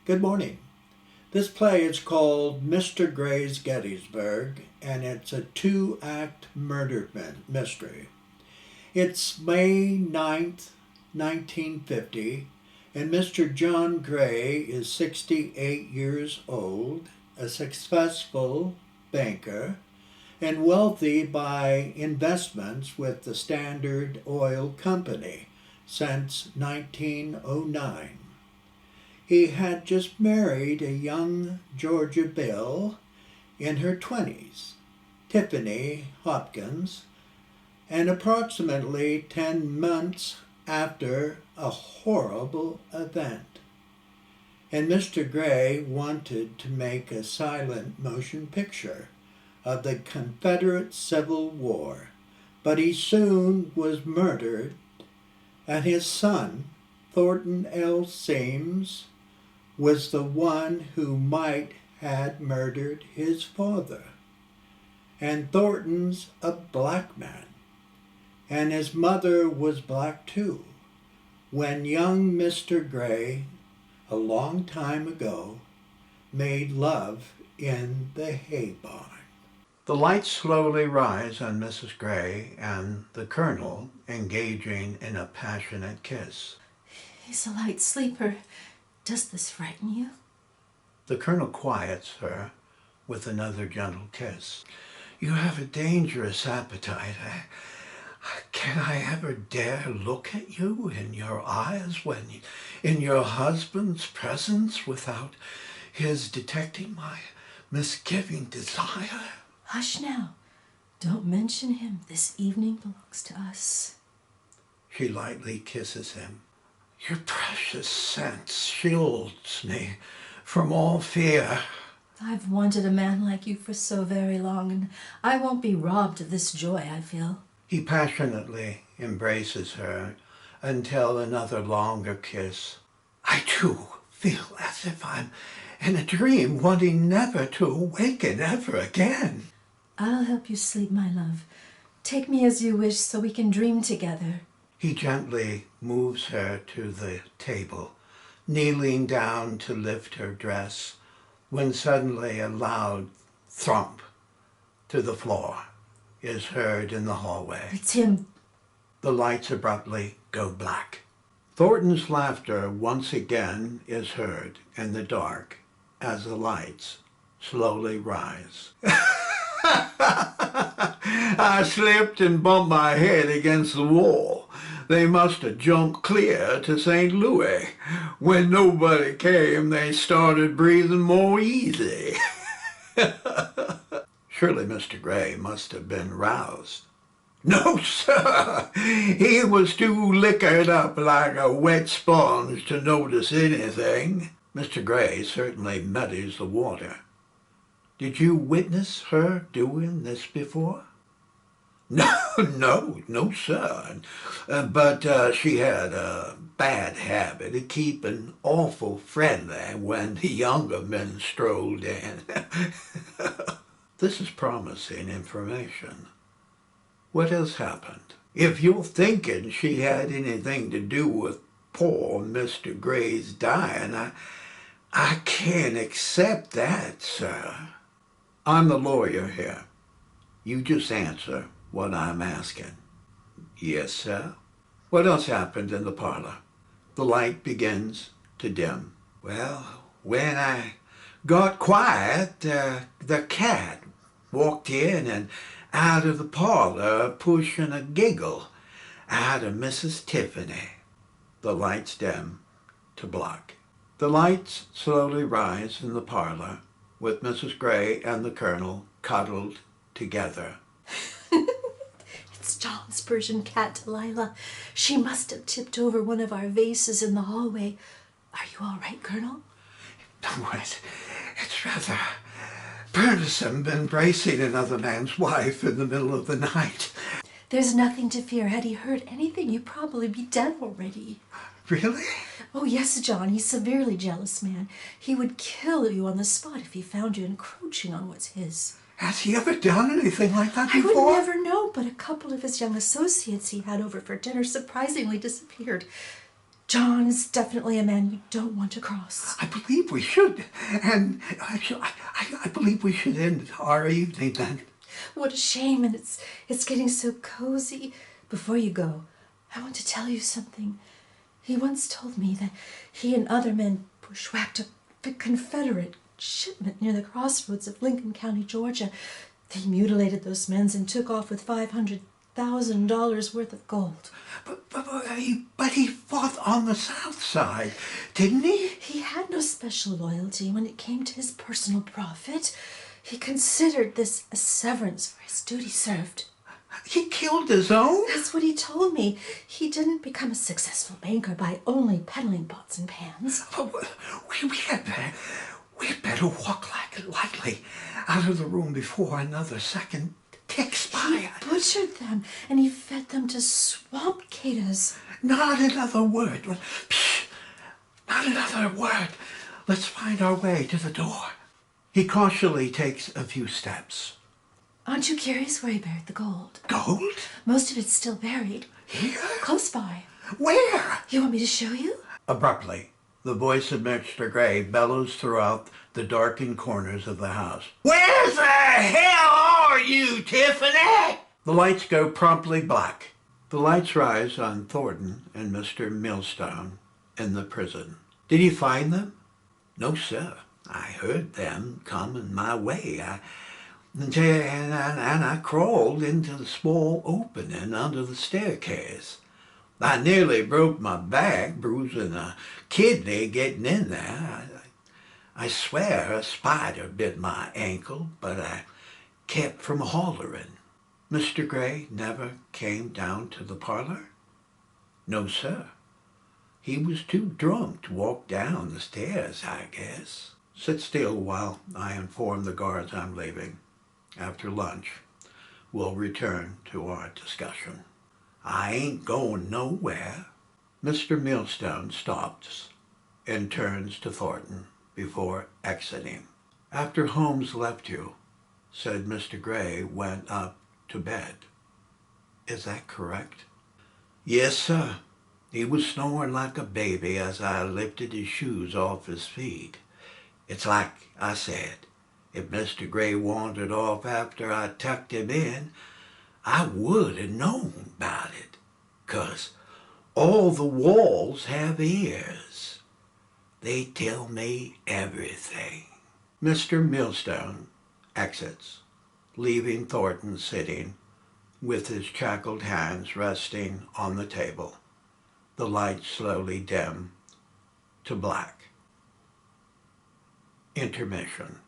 Good morning. This play is called Mr. Gray's Gettysburg, and it's a two-act murder mystery. It's May 9th, 1950, and Mr. John Gray is 68 years old, a successful banker, and wealthy by investments with the Standard Oil Company since 1909. He had just married a young Georgia Belle in her 20s, Tiffany Hopkins, and approximately 10 months after a horrible event. And Mr. Gray wanted to make a silent motion picture of the Confederate Civil War, but he soon was murdered, and his son, Thornton L. was the one who might had murdered his father. And Thornton's a black man, and his mother was black too. When young Mr. Gray, a long time ago, made love in the hay barn. The lights slowly rise on Mrs. Gray and the Colonel engaging in a passionate kiss. He's a light sleeper. Does this frighten you? The Colonel quiets her with another gentle kiss. You have a dangerous appetite. Can I ever dare look at you in your eyes when in your husband's presence without his detecting my misgiving desire? Hush now. Don't mention him. This evening belongs to us. She lightly kisses him. Your precious scent shields me from all fear. I've wanted a man like you for so very long, and I won't be robbed of this joy I feel. He passionately embraces her until another longer kiss. I too feel as if I'm in a dream, wanting never to awaken ever again. I'll help you sleep, my love. Take me as you wish so we can dream together. He gently moves her to the table, kneeling down to lift her dress, when suddenly a loud thump to the floor is heard in the hallway. It's him. The lights abruptly go black. Thornton's laughter once again is heard in the dark as the lights slowly rise. I slipped and bumped my head against the wall. They must have jumped clear to St. Louis. When nobody came, they started breathing more easy. Surely Mr. Gray must have been roused. No, sir. He was too liquored up like a wet sponge to notice anything. Mr. Gray certainly muddies the water. Did you witness her doing this before? No, sir. But she had a bad habit of keeping awful friendly when the younger men strolled in. This is promising information. What else happened? If you're thinking she had anything to do with poor Mr. Gray's dying, I can't accept that, sir. I'm the lawyer here. You just answer what I'm asking. Yes, sir. What else happened in the parlor? The light begins to dim. Well, when I got quiet, the cat walked in and out of the parlor, pushing a giggle out of Mrs. Tiffany. The lights dim to black. The lights slowly rise in the parlor, with Mrs. Gray and the Colonel cuddled together. It's John's Persian cat, Delilah. She must have tipped over one of our vases in the hallway. Are you all right, Colonel? No, it's rather burdensome embracing another man's wife in the middle of the night. There's nothing to fear. Had he heard anything, you'd probably be dead already. Really? Oh, yes, John. He's a severely jealous man. He would kill you on the spot if he found you encroaching on what's his. Has he ever done anything like that before? I would never know, but a couple of his young associates he had over for dinner surprisingly disappeared. John is definitely a man you don't want to cross. I believe we should, and I believe we should end our evening then. What a shame, and it's getting so cozy. Before you go, I want to tell you something. He once told me that he and other men bushwhacked a big Confederate shipment near the crossroads of Lincoln County, Georgia. They mutilated those men and took off with $500,000 worth of gold. But he fought on the South Side, didn't he? He had no special loyalty when it came to his personal profit. He considered this a severance for his duty served. He killed his own? That's what he told me. He didn't become a successful banker by only peddling pots and pans. We'd better walk lightly out of the room before another second ticks by. He butchered them, and he fed them to swamp gators. Not another word. Psh, not another word. Let's find our way to the door. He cautiously takes a few steps. Aren't you curious where he buried the gold? Gold? Most of it's still buried. Here? Close by. Where? You want me to show you? Abruptly, the voice of Mr. Gray bellows throughout the darkened corners of the house. Where the hell are you, Tiffany? The lights go promptly black. The lights rise on Thornton and Mr. Millstone in the prison. Did you find them? No, sir. I heard them coming my way. And I crawled into the small opening under the staircase. I nearly broke my back, bruising a kidney getting in there. I swear a spider bit my ankle, but I kept from hollering. Mr. Gray never came down to the parlor? No, sir. He was too drunk to walk down the stairs, I guess. Sit still while I inform the guards I'm leaving. After lunch, we'll return to our discussion. I ain't going nowhere. Mr. Millstone stops and turns to Thornton before exiting. After Holmes left you, said Mr. Gray went up to bed. Is that correct? Yes, sir. He was snoring like a baby as I lifted his shoes off his feet. It's like I said. If Mr. Gray wandered off after I tucked him in, I would have known about it, 'cause all the walls have ears. They tell me everything. Mr. Millstone exits, leaving Thornton sitting with his shackled hands resting on the table. The lights slowly dim to black. Intermission.